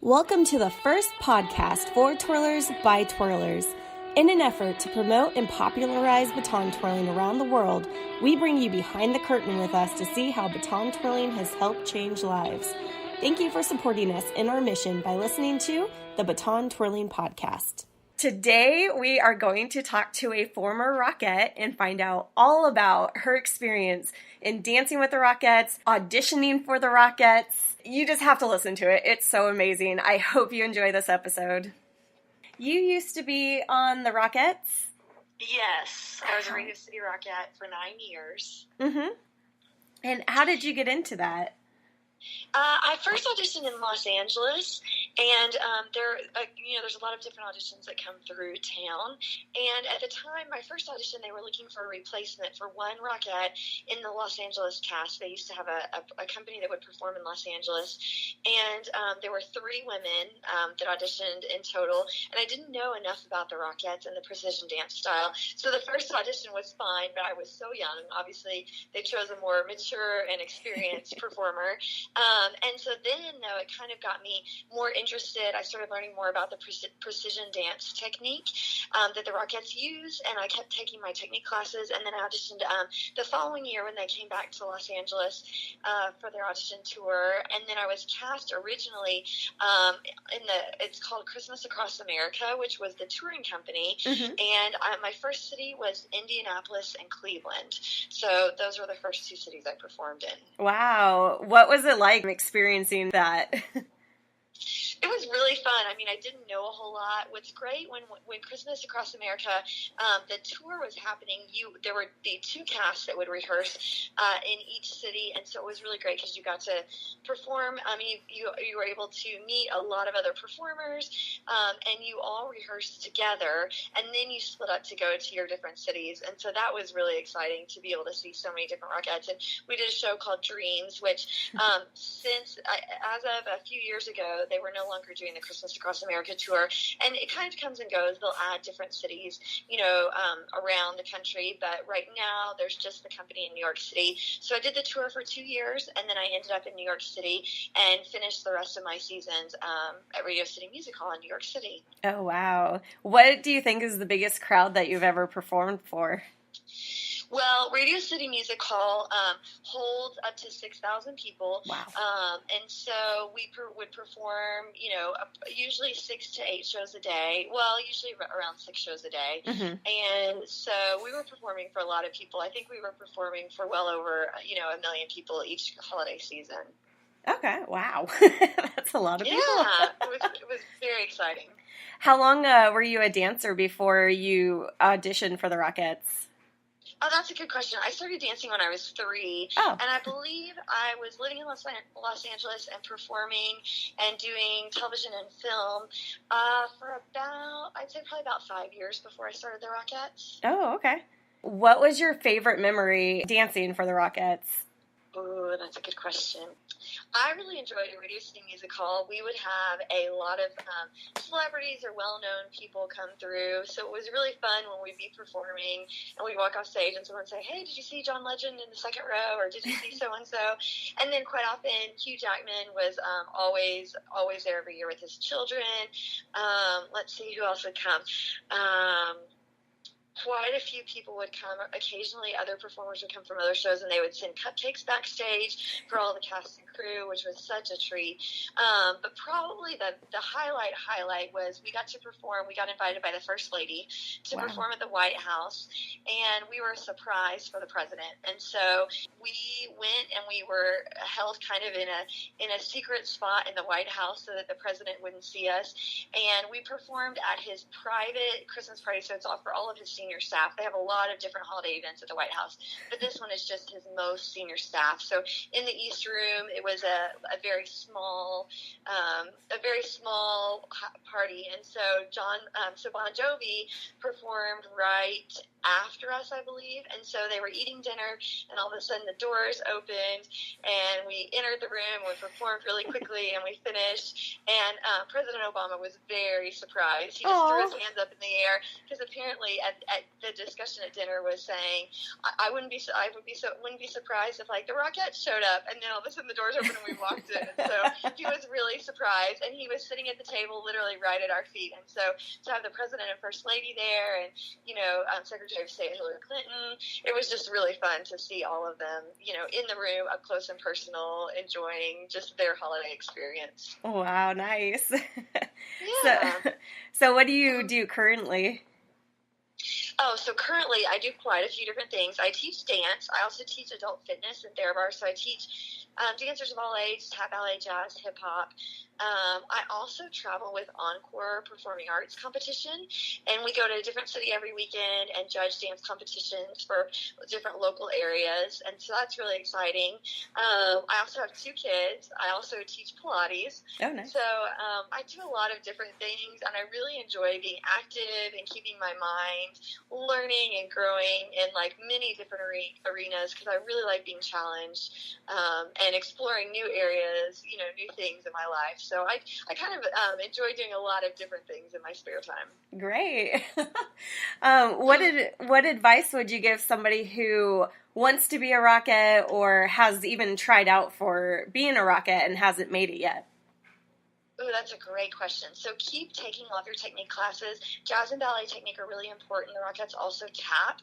Welcome to the first podcast for twirlers by twirlers. In an effort to promote and popularize baton twirling around the world, we bring you behind the curtain with us to see how baton twirling has helped change lives. Thank you for supporting us in our mission by listening to the Baton Twirling Podcast. Today, we are going to talk to a former Rockette and find out all about her experience in dancing with the Rockettes, auditioning for the Rockettes. You just have to listen to it. It's so amazing. I hope you enjoy this episode. You used to be on the Rockettes? Yes, I was a Radio City Rockette for 9 years. Mm-hmm. And how did you get into that? I first auditioned in Los Angeles, and there's a lot of different auditions that come through town. And at the time, my first audition, they were looking for a replacement for one Rockette in the Los Angeles cast. They used to have a company that would perform in Los Angeles, and there were 3 women that auditioned in total. And I didn't know enough about the Rockettes and the precision dance style, so the first audition was fine, but I was so young. Obviously, they chose a more mature and experienced performer. And so then, though, it kind of got me more interested. I started learning more about the precision dance technique that the Rockettes use, and I kept taking my technique classes, and then I auditioned the following year when they came back to Los Angeles for their audition tour, and then I was cast originally it's called Christmas Across America, which was the touring company, and my first city was Indianapolis and Cleveland, so those were the first 2 cities I performed in. Wow. What was it like experiencing that? It was really fun. I mean, I didn't know a whole lot. What's great when Christmas Across America, the tour was happening, there were the 2 casts that would rehearse in each city, and so it was really great because you got to perform. I mean, you were able to meet a lot of other performers, and you all rehearsed together, and then you split up to go to your different cities, and so that was really exciting to be able to see so many different Rockettes. And we did a show called Dreams, which as of a few years ago, they were no longer doing the Christmas Across America tour, and it kind of comes and goes. They'll add different cities, around the country, but right now there's just the company in New York City. So I did the tour for 2 years, and then I ended up in New York City and finished the rest of my seasons at Radio City Music Hall in New York City. Oh, wow. What do you think is the biggest crowd that you've ever performed for? Well, Radio City Music Hall holds up to 6,000 people. Wow. And so we would perform, usually 6 to 8 shows a day. Well, usually around 6 shows a day. Mm-hmm. And so we were performing for a lot of people. I think we were performing for well over, 1 million people each holiday season. Okay. Wow. That's a lot of people. Yeah. It was very exciting. How long were you a dancer before you auditioned for the Rockettes? Oh, that's a good question. I started dancing when I was 3, and I believe I was living in Los Angeles and performing and doing television and film for I'd say probably about 5 years before I started the Rockettes. Oh, okay. What was your favorite memory dancing for the Rockettes? Oh, that's a good question. I really enjoyed Radio City Music Hall. We would have a lot of celebrities or well-known people come through, so it was really fun when we'd be performing and we'd walk off stage and someone would say, "Hey, did you see John Legend in the second row?" or "Did you see so-and-so?" And then quite often, Hugh Jackman was always there every year with his children. Let's see who else would come. Quite a few people would come. Occasionally, other performers would come from other shows, and they would send cupcakes backstage for all the cast and crew, which was such a treat. But probably the highlight was we got to perform. We got invited by the First Lady to perform at the White House, and we were surprised for the president. And so we went, and we were held kind of in a secret spot in the White House so that the president wouldn't see us. And we performed at his private Christmas party, so it's all for all of his senior staff. They have a lot of different holiday events at the White House, but this one is just his most senior staff. So in the East Room, it was a very small party, and so Bon Jovi performed right after us, I believe, and so they were eating dinner, and all of a sudden the doors opened, and we entered the room, we performed really quickly, and we finished, and President Obama was very surprised. He just threw his hands up in the air, because apparently at the discussion at dinner was saying, I wouldn't be surprised if like the Rockettes showed up, and then all of a sudden the doors opened and we walked in. And so he was really surprised, and he was sitting at the table literally right at our feet. And so to have the president and first lady there, and Secretary of State Hillary Clinton, it was just really fun to see all of them, in the room, up close and personal, enjoying just their holiday experience. Wow, nice. Yeah. So what do you do currently? Oh, so currently I do quite a few different things. I teach dance. I also teach adult fitness and Therabar. So I teach dancers of all ages, tap, ballet, jazz, hip hop. I also travel with Encore Performing Arts Competition, and we go to a different city every weekend and judge dance competitions for different local areas, and so that's really exciting. I also have 2 kids. I also teach Pilates. Oh, nice. So I do a lot of different things, and I really enjoy being active and keeping my mind learning and growing in like many different arenas, because I really like being challenged and exploring new areas, new things in my life. So I kind of enjoy doing a lot of different things in my spare time. Great. What advice would you give somebody who wants to be a Rockette or has even tried out for being a Rockette and hasn't made it yet? Oh, that's a great question. So keep taking Love Your Technique classes. Jazz and ballet technique are really important. The Rockettes also tap.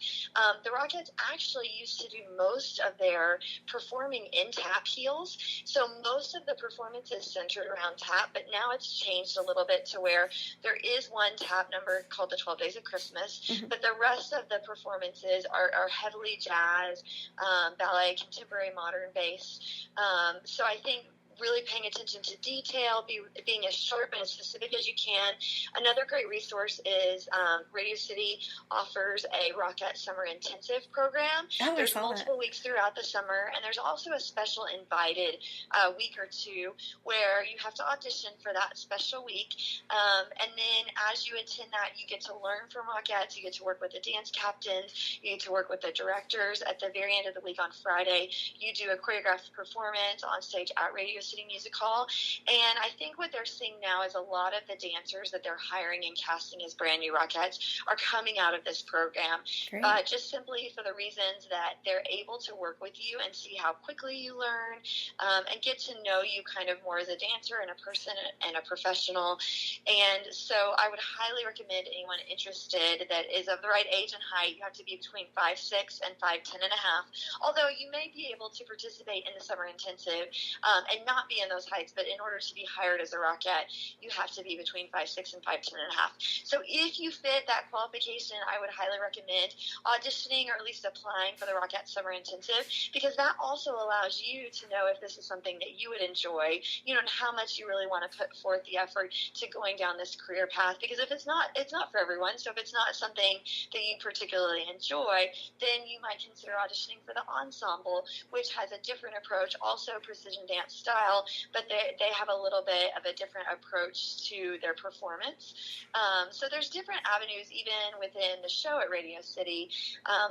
The Rockettes actually used to do most of their performing in tap heels. So most of the performance is centered around tap, but now it's changed a little bit to where there is one tap number called the 12 Days of Christmas, but the rest of the performances are heavily jazz, ballet, contemporary, modern based. So I think really paying attention to detail, being as sharp and as specific as you can. Another great resource is Radio City offers a Rockette Summer Intensive program. There's multiple weeks throughout the summer, and there's also a special invited week or 2 where you have to audition for that special week. And then as you attend that, you get to learn from Rockettes, you get to work with the dance captains, you get to work with the directors. At the very end of the week on Friday, you do a choreographed performance on stage at Radio City Music Hall. And I think what they're seeing now is a lot of the dancers that they're hiring and casting as brand new Rockettes are coming out of this program, just simply for the reasons that they're able to work with you and see how quickly you learn, and get to know you kind of more as a dancer and a person and a professional. And so I would highly recommend anyone interested that is of the right age and height. You have to be between 5'6" and 5'10" and a half, although you may be able to participate in the summer intensive and not be in those heights, but in order to be hired as a Rockette, you have to be between 5'6" and 5'10" and a half. So if you fit that qualification, I would highly recommend auditioning or at least applying for the Rockette Summer Intensive, because that also allows you to know if this is something that you would enjoy, and how much you really want to put forth the effort to going down this career path. Because if it's not for everyone. So if it's not something that you particularly enjoy, then you might consider auditioning for the ensemble, which has a different approach, also precision dance style, but they have a little bit of a different approach to their performance. So there's different avenues even within the show at Radio City,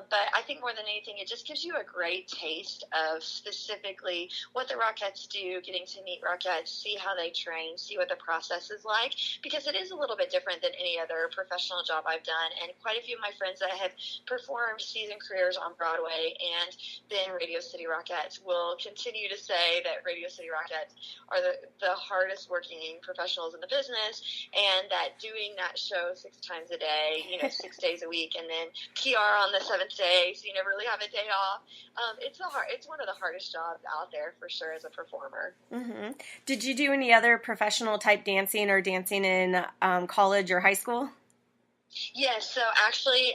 but I think more than anything, it just gives you a great taste of specifically what the Rockettes do, getting to meet Rockettes, see how they train, see what the process is like, because it is a little bit different than any other professional job I've done. And quite a few of my friends that have performed season careers on Broadway and then Radio City Rockettes will continue to say that Radio City Rockettes are the hardest working professionals in the business, and that doing that show 6 times a day, 6 days a week, and then PR on the 7th day, so you never really have a day off. It's one of the hardest jobs out there for sure as a performer. Mm-hmm. Did you do any other professional type dancing or dancing in college or high school? Yes, so actually,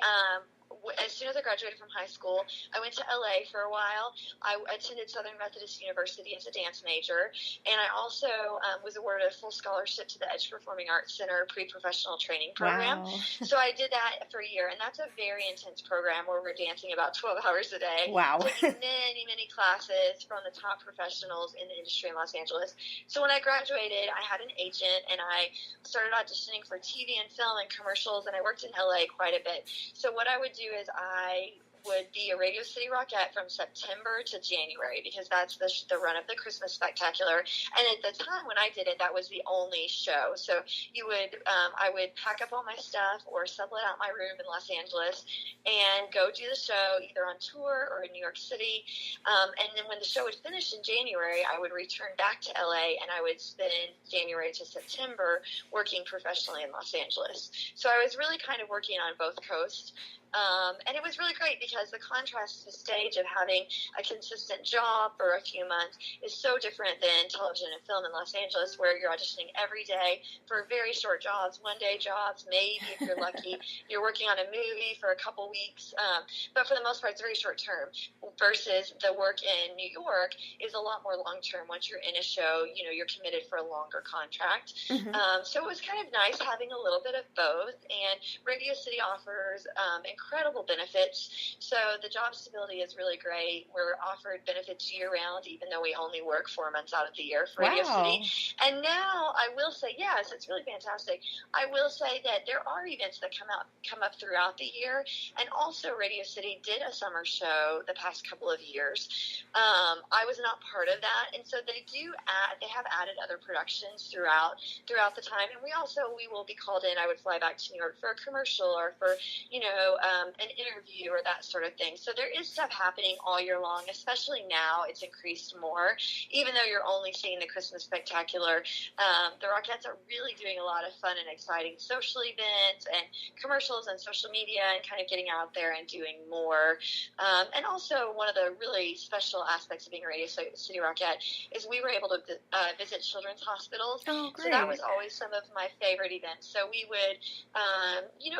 as soon as I graduated from high school, I went to LA for a while. I attended Southern Methodist University as a dance major, and I also was awarded a full scholarship to the Edge Performing Arts Center pre-professional training program. Wow. So I did that for a year, and that's a very intense program where we're dancing about 12 hours a day. Wow. Taking many classes from the top professionals in the industry in Los Angeles. So when I graduated, I had an agent, and I started auditioning for TV and film and commercials, and I worked in LA quite a bit. So what I would do is I would be a Radio City Rockette from September to January, because that's the run of the Christmas Spectacular. And at the time when I did it, that was the only show. So I would pack up all my stuff or sublet out my room in Los Angeles and go do the show either on tour or in New York City. And then when the show would finish in January, I would return back to LA, and I would spend January to September working professionally in Los Angeles. So I was really kind of working on both coasts. And it was really great because the contrast to the stage of having a consistent job for a few months is so different than television and film in Los Angeles, where you're auditioning every day for very short jobs, one-day jobs, maybe if you're lucky. You're working on a movie for a couple weeks, but for the most part, it's very short term, versus the work in New York is a lot more long-term. Once you're in a show, you're committed for a longer contract. Mm-hmm. So it was kind of nice having a little bit of both, and Radio City offers incredible benefits. So the job stability is really great. We're offered benefits year-round, even though we only work 4 months out of the year for Radio City. And now I will say, yes, it's really fantastic. I will say that there are events that come up throughout the year, and also Radio City did a summer show the past couple of years. I was not part of that, and so they have added other productions throughout the time, and we will be called in. I would fly back to New York for a commercial or for an interview or that sort of thing. So there is stuff happening all year long, especially now. It's increased more, even though you're only seeing the Christmas Spectacular. The Rockettes are really doing a lot of fun and exciting social events and commercials and social media, and kind of getting out there and doing more. And also, one of the really special aspects of being a Radio City Rockette is we were able to visit children's hospitals. Oh, great. So that was always some of my favorite events. So we would,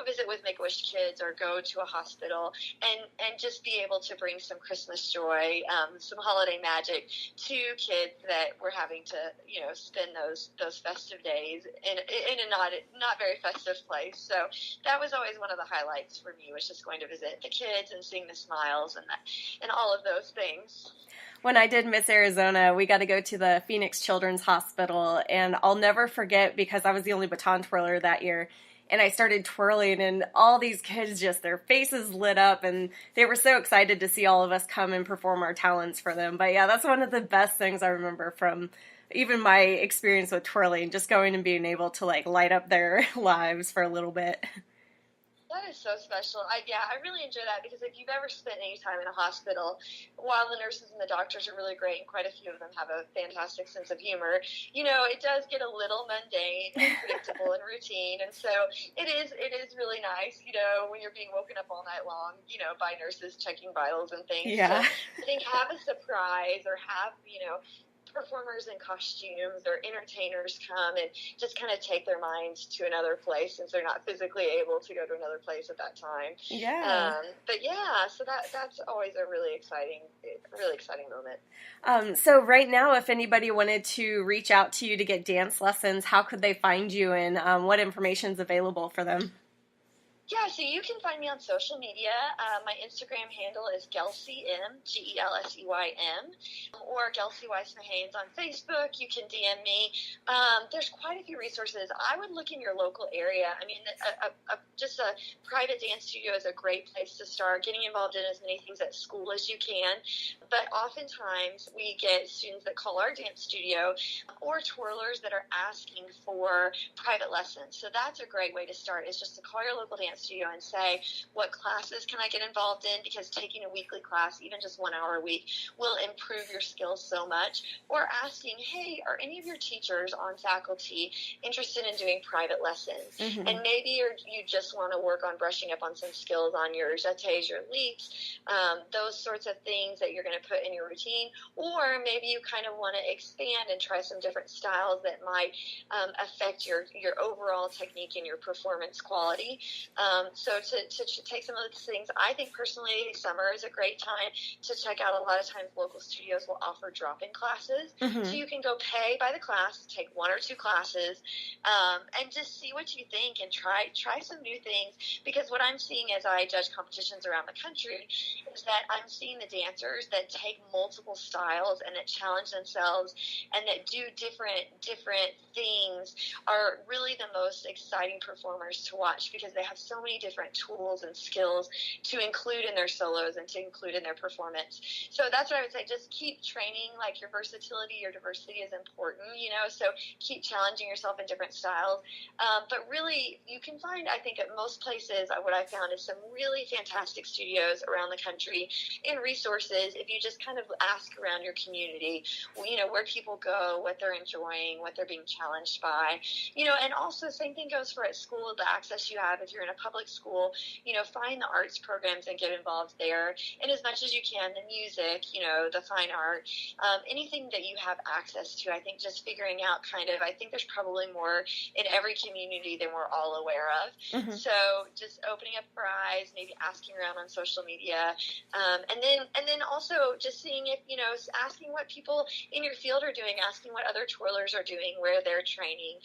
visit with Make-A-Wish kids or go to a hospital and just be able to bring some Christmas joy, some holiday magic to kids that were having to, spend those festive days in a not very festive place. So that was always one of the highlights for me, was just going to visit the kids and seeing the smiles and all of those things. When I did Miss Arizona, we got to go to the Phoenix Children's Hospital, and I'll never forget, because I was the only baton twirler that year, and I started twirling, and all these kids, just their faces lit up, and they were so excited to see all of us come and perform our talents for them. But yeah, that's one of the best things I remember from even my experience with twirling, just going and being able to light up their lives for a little bit. That is so special. I really enjoy that, because if you've ever spent any time in a hospital, while the nurses and the doctors are really great, and quite a few of them have a fantastic sense of humor, it does get a little mundane and predictable and routine. And so it is really nice, when you're being woken up all night long, by nurses checking vitals and things. Yeah. So I think have a surprise, or have, performers in costumes or entertainers come and just kind of take their minds to another place, since they're not physically able to go to another place at that time. Yeah. But yeah, so that's always a really exciting moment. So right now, if anybody wanted to reach out to you to get dance lessons, how could they find you, and what information is available for them? Yeah, so you can find me on social media. My Instagram handle is Gelsey M, Gelsey-M, or Gelsey Weiss Mahanes on Facebook. You can DM me. There's quite a few resources. I would look in your local area. I mean, just a private dance studio is a great place to start, getting involved in as many things at school as you can. But oftentimes we get students that call our dance studio, or twirlers that are asking for private lessons. So that's a great way to start, is just to call your local dance studio and say, what classes can I get involved in? Because taking a weekly class, even just 1 hour a week, will improve your skills so much. Or asking, hey, are any of your teachers on faculty interested in doing private lessons? Mm-hmm. And maybe you just want to work on brushing up on some skills on your jetés, your leaps, those sorts of things that you're going to put in your routine. Or maybe you kind of want to expand and try some different styles that might affect your overall technique and your performance quality. So to take some of those things, I think personally summer is a great time to check out. A lot of times local studios will offer drop-in classes. Mm-hmm. So you can go pay by the class, take 1 or 2 classes, and just see what you think, and try some new things. Because what I'm seeing as I judge competitions around the country is that I'm seeing the dancers that take multiple styles and that challenge themselves and that do different things are really the most exciting performers to watch, because they have so so many different tools and skills to include in their solos and to include in their performance. So that's what I would say. Just keep training. Like, your versatility, your diversity is important, so keep challenging yourself in different styles. But really, you can find, I think, at most places, what I found is some really fantastic studios around the country and resources. If you just kind of ask around your community, where people go, what they're enjoying, what they're being challenged by, and also same thing goes for at school, the access you have. If you're in a public school, find the arts programs and get involved there. And as much as you can, the music, the fine art, anything that you have access to. I think just figuring out I think there's probably more in every community than we're all aware of. Mm-hmm. So just opening up our eyes, maybe asking around on social media, and then also just seeing if, asking what people in your field are doing, asking what other twirlers are doing, where they're training,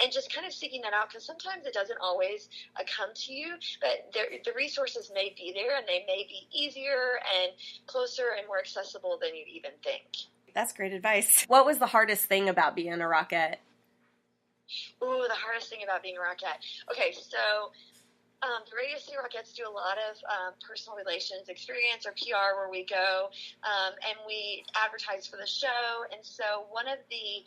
and just kind of seeking that out, because sometimes it doesn't always come to you, but the resources may be there, and they may be easier and closer and more accessible than you'd even think. That's great advice. What was the hardest thing about being a Rockette? Ooh, the hardest thing about being a Rockette. Okay, so the Radio City Rockettes do a lot of personal relations experience, or PR, where we go and we advertise for the show. And so one of the,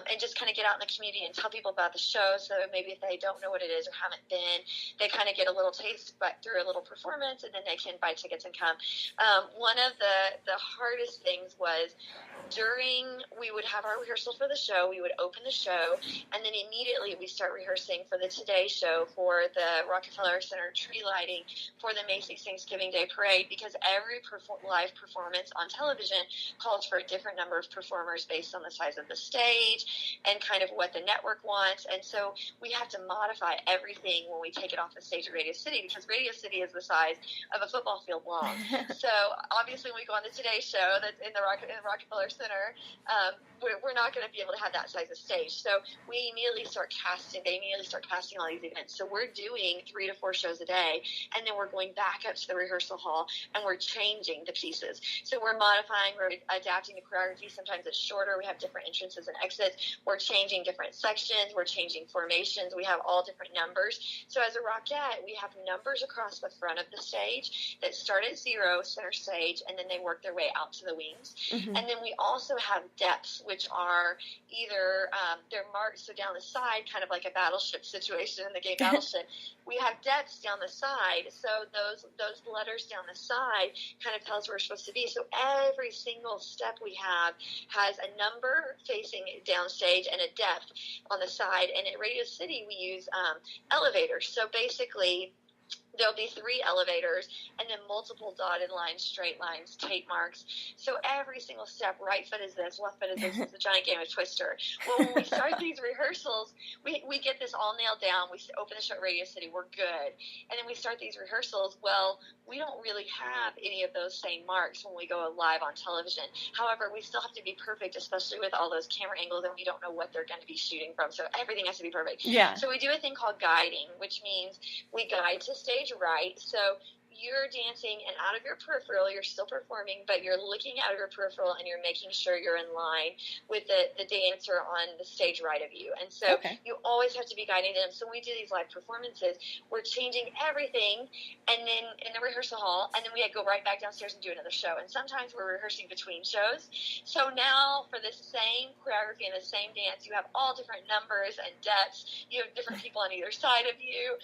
and just kind of get out in the community and tell people about the show. So maybe if they don't know what it is or haven't been, they kind of get a little taste, but through a little performance, and then they can buy tickets and come. One of the hardest things was, we would have our rehearsal for the show, we would open the show, and then immediately we start rehearsing for the Today Show, for the Rockefeller Center tree lighting, for the Macy's Thanksgiving Day Parade, because every live performance on television calls for a different number of performers based on the size of the stage and kind of what the network wants. And so we have to modify everything when we take it off the stage at Radio City, because Radio City is the size of a football field long. So obviously when we go on the Today Show that's in the Rockefeller Center, we're not going to be able to have that size of stage. So they immediately start casting all these events. So we're doing 3 to 4 shows a day, and then we're going back up to the rehearsal hall, and we're changing the pieces. So we're modifying, we're adapting the choreography. Sometimes it's shorter. We have different entrances and exits. We're changing different sections. We're changing formations. We have all different numbers. So as a Rockette, we have numbers across the front of the stage that start at 0, center stage, and then they work their way out to the wings. Mm-hmm. And then we also have depths, which are either they're marked, so down the side, kind of like a battleship situation in the game Battleship. We have depths down the side, so those letters down the side kind of tells where we're supposed to be. So every single step we have has a number facing downstage and a depth on the side. And at Radio City, we use elevators. So basically, there'll be 3 elevators, and then multiple dotted lines, straight lines, tape marks. So every single step, right foot is this, left foot is this. It's a giant game of Twister. Well, when we start these rehearsals, we get this all nailed down. We open the show at Radio City, we're good. And then we start these rehearsals. Well, we don't really have any of those same marks when we go live on television. However, we still have to be perfect, especially with all those camera angles, and we don't know what they're going to be shooting from. So everything has to be perfect. Yeah. So we do a thing called guiding, which means we guide to stage right. So you're dancing, and out of your peripheral, you're still performing, but you're looking out of your peripheral, and you're making sure you're in line with the dancer on the stage right of you. And so you always have to be guiding them. So when we do these live performances, we're changing everything, and then in the rehearsal hall, and then we go right back downstairs and do another show. And sometimes we're rehearsing between shows. So now for the same choreography and the same dance, you have all different numbers and depths. You have different people on either side of you,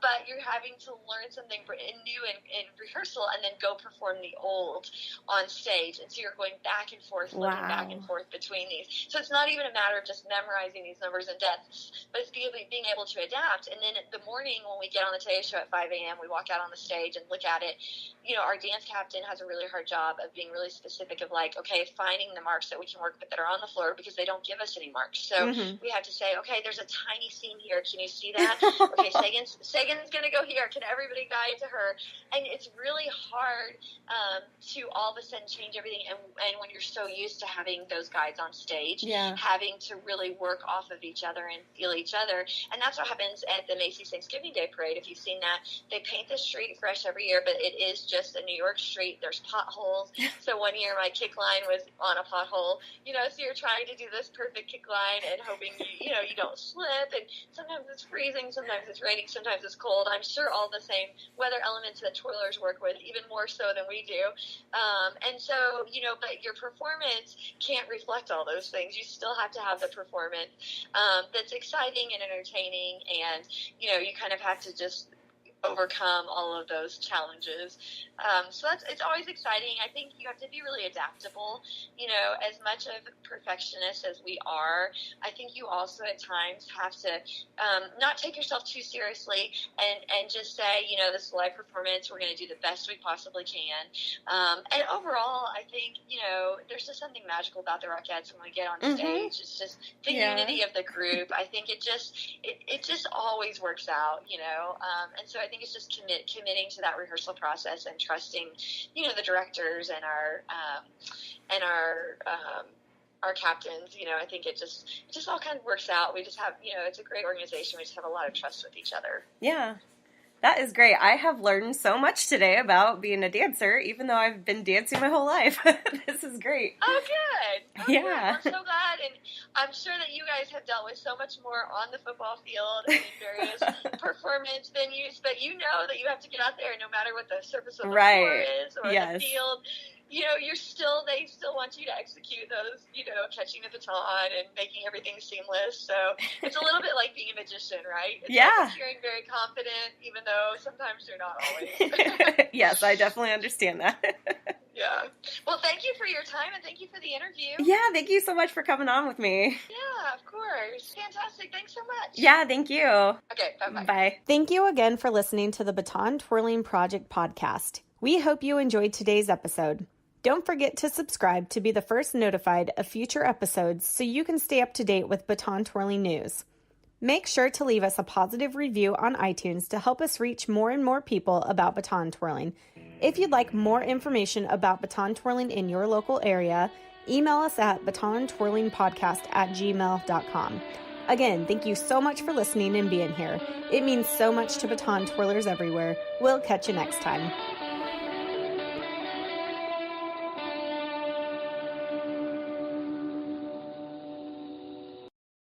but you're having to learn something new in rehearsal, and then go perform the old on stage. And so you're going back and forth, looking back and forth between these. So it's not even a matter of just memorizing these numbers and depths, but it's being able to adapt. And then in the morning, when we get on the Today Show at 5 a.m., we walk out on the stage and look at it. Our dance captain has a really hard job of being really specific of finding the marks that we can work with that are on the floor, because they don't give us any marks. So we have to say, okay, there's a tiny seam here. Can you see that? Okay, Sagan's going to go here. Can everybody guide to her? And it's really hard to all of a sudden change everything. And when you're so used to having those guides on stage, having to really work off of each other and feel each other. And that's what happens at the Macy's Thanksgiving Day Parade. If you've seen that, they paint the street fresh every year, but it is just a New York street. There's potholes. So one year my kick line was on a pothole, so you're trying to do this perfect kick line and hoping you you don't slip, and sometimes it's freezing, sometimes it's raining, sometimes it's cold. I'm sure all the same weather elements that twirlers work with, even more so than we do. And so, but your performance can't reflect all those things. You still have to have the performance that's exciting and entertaining, and, you kind of have to just overcome all of those challenges. So it's always exciting. I think you have to be really adaptable. As much of perfectionists as we are, I think you also at times have to not take yourself too seriously and just say, this is live performance. We're going to do the best we possibly can. And overall, I think, there's just something magical about the Rockettes when we get on stage. It's just the unity of the group. I think it just always works out, and so I think it's just committing to that rehearsal process and trusting, the directors and our captains. I think it just all kind of works out. We just have, it's a great organization. We just have a lot of trust with each other. Yeah. That is great. I have learned so much today about being a dancer, even though I've been dancing my whole life. This is great. Oh, good. Yeah. Good. I'm so glad. And I'm sure that you guys have dealt with so much more on the football field and in various performance venues, but that you have to get out there no matter what the surface of the floor is or the field. They still want you to execute those, catching the baton and making everything seamless. So it's a little bit like being a magician, right? It's like appearing very confident, even though sometimes you're not always. Yes, I definitely understand that. Yeah. Well, thank you for your time, and thank you for the interview. Yeah, thank you so much for coming on with me. Yeah, of course. Fantastic. Thanks so much. Yeah, thank you. Okay, bye-bye. Bye. Thank you again for listening to the Baton Twirling Project podcast. We hope you enjoyed today's episode. Don't forget to subscribe to be the first notified of future episodes so you can stay up to date with baton twirling news. Make sure to leave us a positive review on iTunes to help us reach more and more people about baton twirling. If you'd like more information about baton twirling in your local area, email us at batontwirlingpodcast@gmail.com. Again, thank you so much for listening and being here. It means so much to baton twirlers everywhere. We'll catch you next time.